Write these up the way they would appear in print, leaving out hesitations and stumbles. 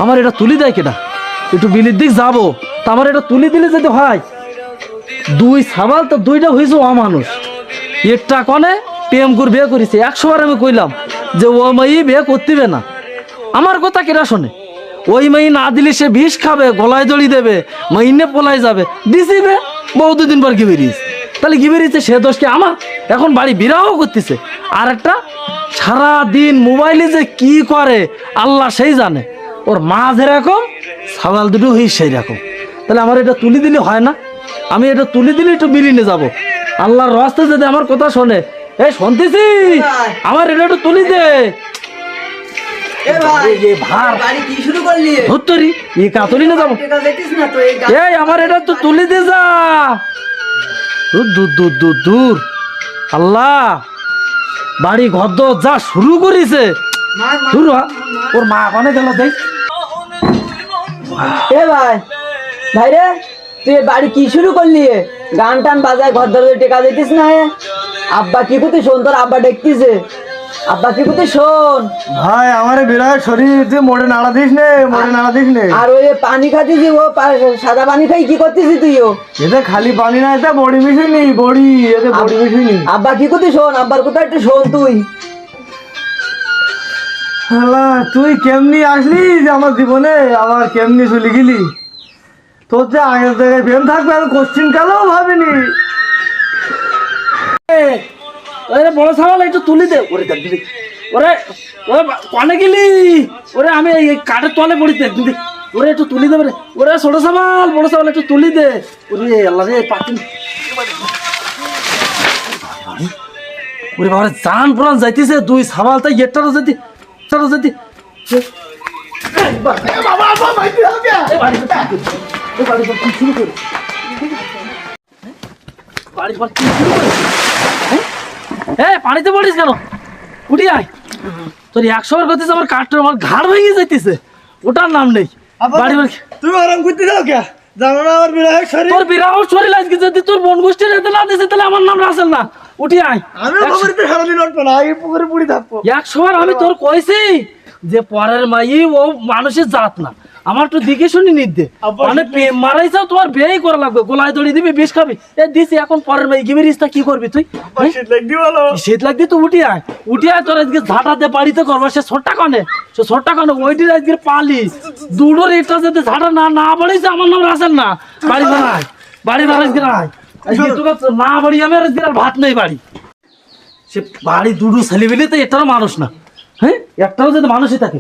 আমার এটা তুলি দেয় কেটা? একটু বিলির দিক যাবো, তা আমার এটা তুলি দিলে যদি হয়। দুই সাবাল তো দুইটা হয়েছে অমানুষ। একটা কনে প্রেম করে বিয়ে করেছে, 100 বার আমি কইলাম যে ও মাই বিয়ে করতেবে না। আমার কথা কেটা শোনে? ওই মাই না দিলে সে বিষ খাবে, গলায় দড়ি দেবে, মাইনে পলাই যাবে। দিছিবে বহু দুদিন পর কি বেরিয়েছে, তাহলে কি বেরিয়েছে সে দোষ কি আমার? এখন বাড়ি বিরাহ করতেছে। আর একটা সারাদিন মোবাইলে যে কি করে আল্লাহ সেই জানে। ওর মা যেরকম সাবাল দুটো হই সেই রকম। তাহলে আমার এটা তুলি দিলে হয় না? আমি এটা তুলি দিলে একটু বিলিনে যাব। আল্লাহর রাস্তায় যদি আমার কথা শোনে, এই শুনতেছি, আমার এটা একটু তুলি দে। এই আমার এটা তো তুলি দে যা। দূর আল্লাহ, বাড়ি ঘর যা শুরু করেছে। ওর মা ওখানে গেল দেখ। এ ভাই, ভাই রে, তুই বাড়ি কি শুরু করলি? গান টান বাজায় ঘর ধরে টেকা দিতিস না? আব্বা কি করতে শোন, তোর আব্বা দেখতিছে। আব্বা কি করতে শোন ভাই, আমার বিরাট শরীর, তুই মোড়ে নাড়া দিস নে, মোড়ে নাড়া দিস নে। আর ওই পানি খাতিস, ও সাদা পানি খাই কি করতেছিস তুইও? এতে খালি পানি না, এতে বড়ি মিশুনি, বড়ি, এতে বড়ি মিশুনি। আব্বা কি করতে শোন, আব্বার কথা একটু শোন তুই। তুই কেমনি আসলি আমার জীবনে, আমার কেমনি চলে গেলি? তোর যে আগের জায়গায় প্রেম থাকবে আমি কোশ্চিন কালেও ভাবিনি। বড় সাবাল একটু তুলি দে। ওরে ওরে ওরে কনে গেলি? ওরে আমি এই কাঠের তলে পড়ি দেখ। ওরে একটু তুলি দে। ওরে ছোট সাবাল, বড় সাবাল একটু তুলি দে। ওরে আল্লাহ রে, পাখি ওরে বাবা, জান প্রাণ যাইতেছে। দুই সাবাল তাই এটারও যদি যদি পানিতে পড়িস কেন? উঠি আয়। তোর 100 বার করতেছে আমার কাঠটা, আমার ঘাড় ভেঙে যাইতেছে, ওটার নাম নেই। বাড়ি বাড়ি তুমি আরাম করতে যাও কে? জানো না আমার বিরাট শরীর? তোর বিরাহ শরীর আজকে যদি তোর বোন গোষ্ঠী যেতে না দিছে, তাহলে আমার নাম রাসেল না। উঠি আয়। আমি পুকুরে সারাদিন উঠবো না, আগে পুকুরে পুড়ি থাকবো। 100 বার আমি তোর কইছি যে পরের মাই ও মানুষের জাত না। আমার তো দিকে শুনি নিদে, মানে প্রেম মারাইছাও, তোমার বিয়েই করা লাগবে। গোলায় দড়ি দিবি, বিষ খাবি। এ দিছি, এখন পরের মাই গিবি রিস্তা কি করবি তুই? শীত লাগবে তো উঠি আয়। উঠি আয়, তোর আজকে ঝাঁটাতে বাড়িতে করবো। সে ছোট্টা কনে, সে ছোট্টা কনে ওইটি আজকে পালি দুটোর একটা যাতে ঝাঁটা না না বাড়িছে, আমার নাম রাসেল না। বাড়ি বাড়ায়, বাড়ি বাড়াইছে না বাড়ি, আমি আর আজকে ভাত নেই বাড়ি। সে বাড়ি দুটো ছেলে মিলে তো এটারও মানুষ না। হ্যাঁ, একটাও যদি মানুষই থাকে।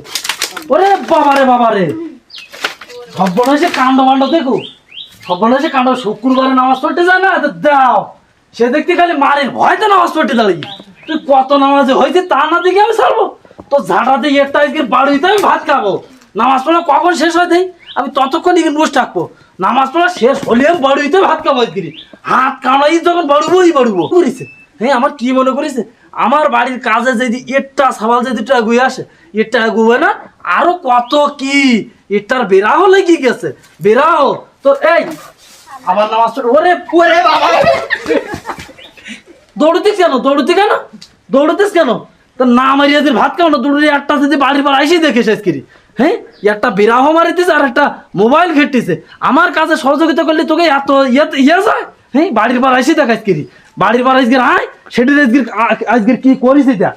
ওরে বাবারে বাবারে, সর্বনাশে কাণ্ড মাণ্ড দেখো, সর্বনাশে কাণ্ড। শুক্রবারে নামাজ পড়তে যায় না, দাও সে দেখতে খালি মারের ভয়তে নামাজ পড়তে দাঁড়িয়ে। তুই কত নামাজে হয়েছে তা না দেখে আমি ছাড়বো? তো ঝাঁটাতে একটা আজকে বাড়িতে আমি ভাত খাবো। নামাজ পড়া কখন শেষ হয় দেয়, আমি ততক্ষণ এখানে বসে থাকবো। নামাজ পড়া শেষ হলে আমি বাড়িতে ভাত খাবো। আজকে হাত কামাই যখন বাড়বই বাড়বো করেছে। হ্যাঁ, আমার কি মনে করেছে, আমার বাড়ির কাজে যদি একটা সাবাল যদি গুয়ে আসে, এটা গুবে না আরো কত কি এটার বেরাও লেগে গেছে। বেরাও তো এই আমার নামাজ পড়ে। ওরে ওরে বাবা, দৌড়তিস কেন? দৌড়তিস কেন? তো না মারিয়া ভাত খাও না, দৌড়ে একটা যদি বাড়ির পর আইসি দেখে শেষ করি। হ্যাঁ, একটা বিরাহ মারিতেছে আর একটা মোবাইল ঘেটতেছে। আমার কাছে সহযোগিতা করলে তোকে এত ইয়ে যায়? হ্যাঁ, বাড়ির পর আইসি দেখাইস করি। বাড়ির পর আজকে আয়, সেটি আজকে কি করিস এটা?